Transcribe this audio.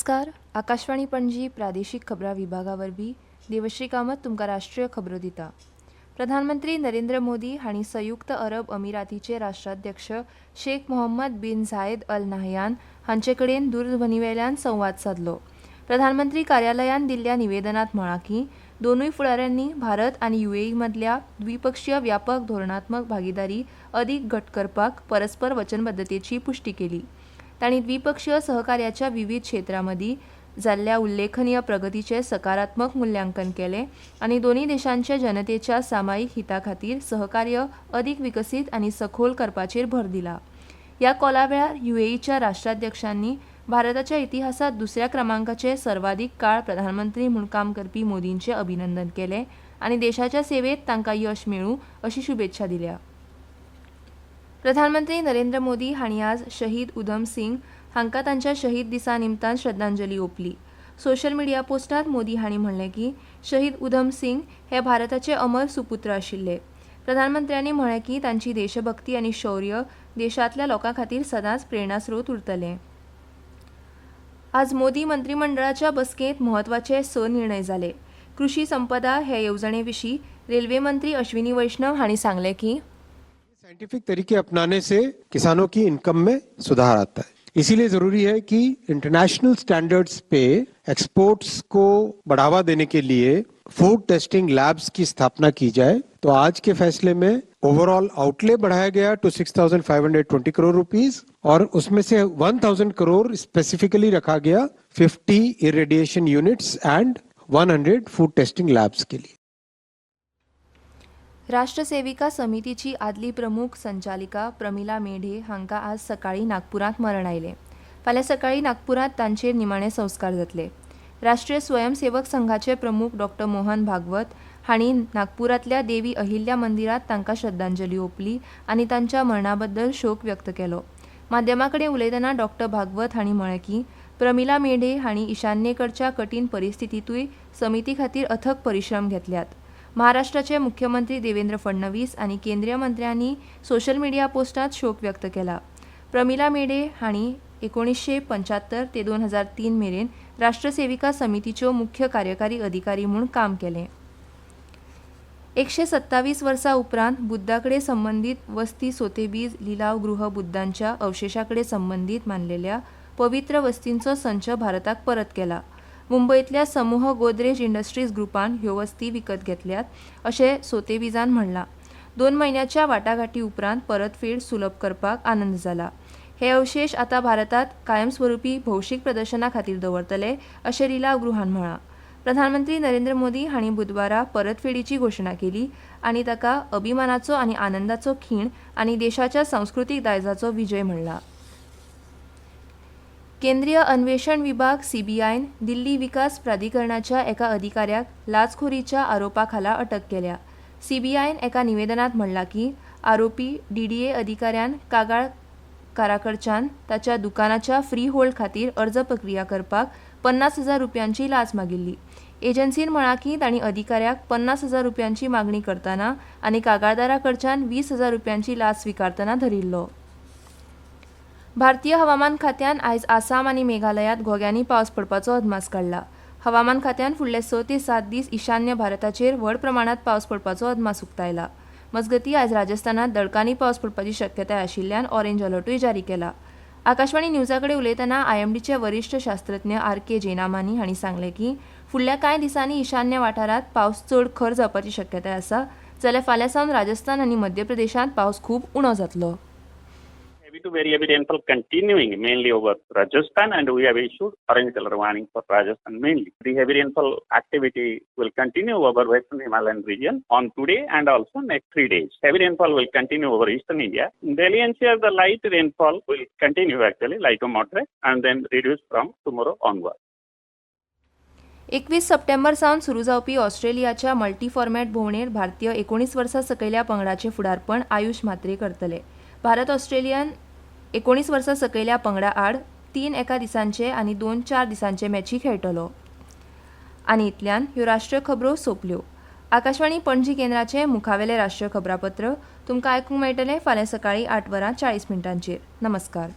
नमस्कार. आकाशवाणी पणजी प्रादेशीक खबरां विभागावरवीं देवश्री कामत तुमकां राष्ट्रीय खबरो दिता. प्रधानमंत्री नरेंद्र मोदी हांणी संयुक्त अरब अमिरातीचे राष्ट्राध्यक्ष शेख मोहम्मद बिन झायद अल नाहयान हांचे कडेन दूरध्वनीवेल्यान संवाद साधलो. प्रधानमंत्री कार्यालयान दिल्ल्या निवेदनांत म्हळां की दोनूय फुडाऱ्यांनी भारत आनी युएई मदल्या द्विपक्षीय व्यापक धोरणात्मक भागीदारी अदीक घट करपाक परस्पर वचनबद्धतेची पुष्टी केली. तांणी द्विपक्षीय सहकार्याच्या विविध क्षेत्रांमदीं जाल्ल्या उल्लेखनीय प्रगतीचे सकारात्मक मुल्यांकन केलें आनी दोनूय देशांच्या जनतेच्या सामायिक हिता खातीर सहकार्य अदीक विकसीत आनी सखोल करपाचेर भर दिला. ह्या कॉलावेळार युएईच्या राष्ट्राध्यक्षांनी भारताच्या इतिहासात दुसऱ्या क्रमांकाचे सर्वाधिक काळ प्रधानमंत्री म्हूण काम करपी मोदींचे अभिनंदन केलें आनी देशाच्या सेवेत तांकां यश मेळूं अशी शुभेच्छा दिल्या. प्रधानमंत्री नरेंद्र मोदी हांणी आज शहीद उधम सिंग हांकां तांच्या शहीद दिसा निमतान श्रद्धांजली ओंपली. सोशल मिडिया पोस्टांत मोदी हांणी म्हणलें की शहीद उधम सिंग हे भारताचे अमर सुपुत्र आशिल्ले. प्रधानमंत्र्यांनी म्हळें की तांची देशभक्ती आनी शौर्य देशांतल्या लोकां खातीर सदांच प्रेरणास्रोत उरतलें. आज मोदी मंत्रिमंडळाच्या बसकेंत म्हत्वाचे 6 निर्णय जाले. कृषी संपदा हे येवजणे विशीं रेल्वे मंत्री अश्विनी वैष्णव हांणी सांगलें की साइंटिफिक तरीके अपनाने से किसानों की इनकम में सुधार आता है. इसीलिए जरूरी है कि इंटरनेशनल स्टैंडर्ड्स पे एक्सपोर्ट्स को बढ़ावा देने के लिए फूड टेस्टिंग लैब्स की स्थापना की जाए. तो आज के फैसले में ओवरऑल आउटले बढ़ाया गया टू 6,520 करोड़ रुपीस और उसमें से 1,000 करोड़ स्पेसिफिकली रखा गया 50 irradiation units and 100 food testing labs के लिए. राष्ट्र सेविका समितीची आदली प्रमुख संचालिका प्रमिला मेढे हांकां आज सकाळीं नागपुरांत मरण आयलें. फाल्यां सकाळीं नागपुरांत तांचेर निमाणे संस्कार जातले. राष्ट्रीय स्वयंसेवक संघाचे प्रमुख डॉ. मोहन भागवत हांणी नागपुरांतल्या देवी अहिल्या मंदिरांत तांकां श्रद्धांजली ओंपली आनी तांच्या मरणा बद्दल शोक व्यक्त केलो. माध्यमां कडेन उलयतना डॉ. भागवत हांणी म्हळें की प्रमिला मेढे हांणी ईशान्येकडच्या कठीण परिस्थितींतूय समिती खातीर अथक परिश्रम घेतल्यात. महाराष्ट्राचे मुख्यमंत्री देवेंद्र फडणवीस आनी केंद्रीय मंत्र्यांनी सोशल मिडिया पोस्टांत शोक व्यक्त केला. प्रमिला मेढे हांणी 1975 ते 2003 मेरेन राष्ट्र सेविका समितीच्यो मुख्य कार्यकारी अधिकारी म्हूण काम केलें. 127 वर्सां उपरांत बुद्धाकडेन संबंदीत वस्ती सोतेबीज लिलाव गृह बुद्धांच्या अवशेशाकडेन संबंदीत मानलेल्या पवित्र वस्तींचो संच भारताक परत केला. मुंबईतल्या समूह गोदरेज इंडस्ट्रीज ग्रुपान ह्यो वस्ती विकत घेतल्यात अशें सोतेबीजान म्हणलां. 2 म्हयन्याच्या वाटाघाटी उपरांत परतफेड सुलभ करपाक आनंद जाला. हे अवशेश आतां भारतांत कायमस्वरुपी भौशीक प्रदर्शना खातीर दवरतले अशें लिलाव गृहान म्हळां. प्रधानमंत्री नरेंद्र मोदी हांणी बुधवारा परतफेडीची घोशणा केली आनी ताका अभिमानाचो आनी आनंदाचो खीण आनी देशाच्या सांस्कृतीक दायजाचो विजय म्हणला. केंद्रीय अन्वेषण विभाग सीबीआयन दिल्ली विकास प्राधिकरणाच्या एका अधिकाऱ्याक लाचखोरीच्या आरोपाखाला अटक केल्या. सीबीआयन एका निवेदनांत म्हणलां की आरोपी डीडीए अधिकाऱ्यान कागाळ काराकडच्यान ताच्या दुकानाच्या फ्री होल्ड खातीर अर्ज प्रक्रिया करपाक 50,000 रुपयांची लाच मागिल्ली. एजन्सीन म्हळां की तांणी अधिकाऱ्याक 50,000 रुपयांची मागणी करतना आनी कागाळदारा कडच्यान 20,000 रुपयांची लाच स्विकारतना धरिल्लो. भारतीय हवामान खात्यान आयज आसाम आनी मेघालयात घोग्यांनी पावस पडपाचो अदमास काडला. हवामान खात्यान फुडले 6 ते 7 दीस ईशान्य भारताचेर व्हड प्रमाणात पावस पडपाचो अदमास उक्तायला. मजगतीं आयज राजस्थानात दडकांनी पावस पडपाची शक्यताय आशिल्ल्यान ऑरेंज अलर्टूय जारी केला. आकाशवाणी न्यूजा कडेन उलयतना आयएमडीचे वरिश्ठ शास्त्रज्ञ आर.के. जैनामानी हांणी सांगलें की फुडल्या कांय दिसांनी ईशान्य वाठारांत पावस चड खर जावपाची शक्यताय आसा जाल्यार फाल्यां सावन राजस्थान आनी मध्य प्रदेशांत पावस खूब उणो जातलो. To very heavy rainfall continuing mainly over Rajasthan, and we have issued orange color warning for Rajasthan mainly. The heavy rainfall activity will continue over Western Himalayan region on today and also next 3 days. Heavy rainfall will continue over Eastern India. In Delhi NCR, the light rainfall will continue actually, light to moderate, and then reduce from tomorrow onward. 21 September सावन सुरू जावपी ऑस्ट्रेलियाच्या multi format भोंवडेर भारतीय 19 वर्सां सकयल्या पंगडाचे फुडारपण आयुष म्हात्रे करतले. Bharat Australian 19 वर्सां सकयल्या पंगडा आड 3 एका दिसांचे आनी 2 4 दिसांचे मॅची खेळटलो. आनी इतल्यान ह्यो राष्ट्रीय खबरो सोंपल्यो. आकाशवाणी पणजी केंद्राचे मुखावेले राष्ट्रीय खबरापत्र तुमकां आयकूंक मेळटलें फाल्यां सकाळीं 8:40 नमस्कार.